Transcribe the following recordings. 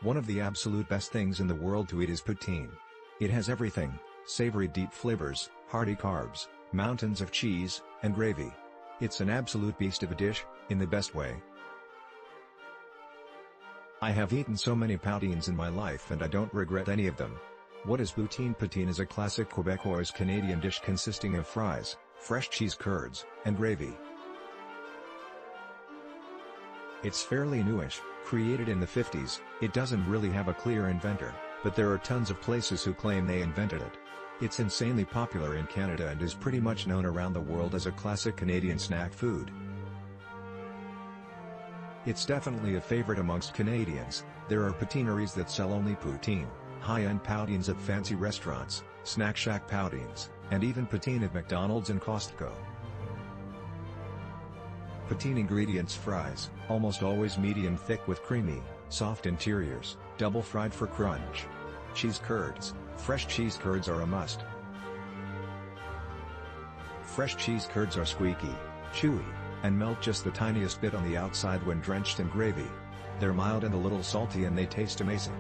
One of the absolute best things in the world to eat is poutine. It has everything: savory deep flavors, hearty carbs, mountains of cheese, and gravy. It's an absolute beast of a dish, in the best way. I have eaten so many poutines in my life and I don't regret any of them. What is poutine? Poutine is a classic Quebequois Canadian dish consisting of fries, fresh cheese curds, and gravy. It's fairly newish, created in the 50s, it doesn't really have a clear inventor, but there are tons of places who claim they invented it. It's insanely popular in Canada and is pretty much known around the world as a classic Canadian snack food. It's definitely a favorite amongst Canadians. There are poutineries that sell only poutine, high-end poutines at fancy restaurants, snack shack poutines, and even poutine at McDonald's and Costco. Poutine ingredients: fries, almost always medium thick with creamy, soft interiors, double fried for crunch. Cheese curds, fresh cheese curds are a must. Fresh cheese curds are squeaky, chewy, and melt just the tiniest bit on the outside when drenched in gravy. They're mild and a little salty and they taste amazing.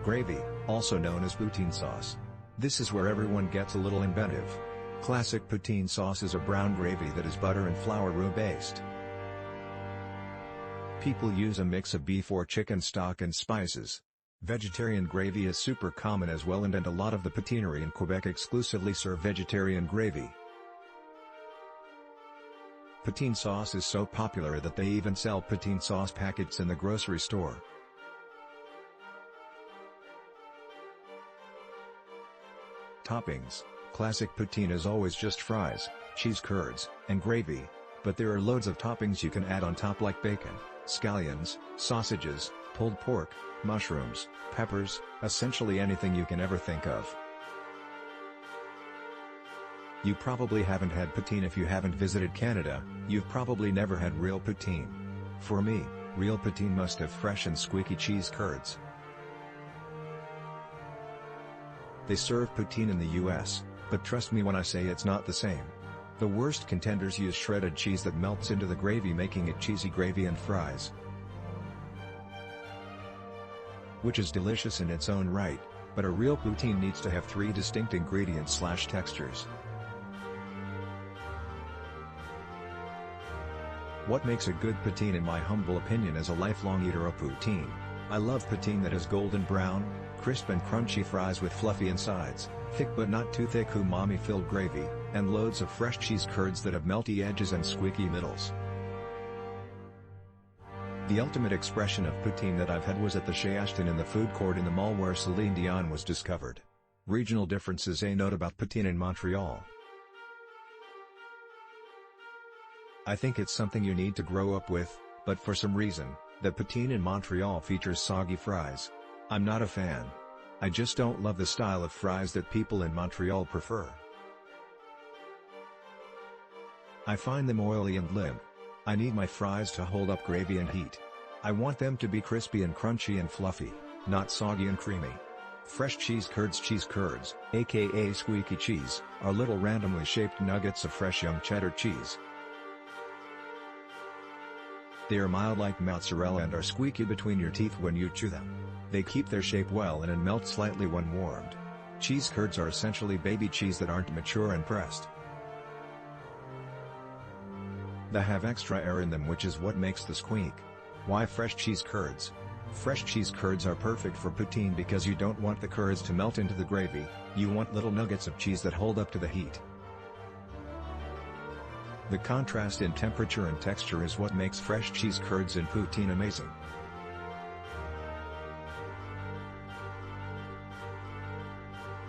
Gravy, also known as poutine sauce. This is where everyone gets a little inventive. Classic poutine sauce is a brown gravy that is butter and flour roux based. People use a mix of beef or chicken stock and spices. Vegetarian gravy is super common as well, and a lot of the poutinerie in Quebec exclusively serve vegetarian gravy. Poutine sauce is so popular that they even sell poutine sauce packets in the grocery store. Toppings. Classic poutine is always just fries, cheese curds, and gravy, but there are loads of toppings you can add on top like bacon, scallions, sausages, pulled pork, mushrooms, peppers, essentially anything you can ever think of. You probably haven't had poutine if you haven't visited Canada. You've probably never had real poutine. For me, real poutine must have fresh and squeaky cheese curds. They serve poutine in the US, but trust me when I say it's not the same. The worst contenders use shredded cheese that melts into the gravy, making it cheesy gravy and fries, which is delicious in its own right, but a real poutine needs to have 3 distinct ingredients / textures. What makes a good poutine? In my humble opinion as a lifelong eater of poutine, I love poutine that has golden brown, crisp and crunchy fries with fluffy insides, thick but not too thick umami-filled gravy, and loads of fresh cheese curds that have melty edges and squeaky middles. The ultimate expression of poutine that I've had was at the Chez Ashton in the food court in the mall where Celine Dion was discovered. Regional differences. A note about poutine in Montreal. I think it's something you need to grow up with, but for some reason, the poutine in Montreal features soggy fries. I'm not a fan. I just don't love the style of fries that people in Montreal prefer. I find them oily and limp. I need my fries to hold up gravy and heat. I want them to be crispy and crunchy and fluffy, not soggy and creamy. Fresh cheese curds, aka squeaky cheese, are little randomly shaped nuggets of fresh young cheddar cheese. They are mild like mozzarella and are squeaky between your teeth when you chew them. They keep their shape well and melt slightly when warmed. Cheese curds are essentially baby cheese that aren't mature and pressed. They have extra air in them, which is what makes the squeak. Why fresh cheese curds? Fresh cheese curds are perfect for poutine because you don't want the curds to melt into the gravy, you want little nuggets of cheese that hold up to the heat. The contrast in temperature and texture is what makes fresh cheese curds in poutine amazing.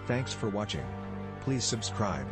Thanks for watching. Please subscribe.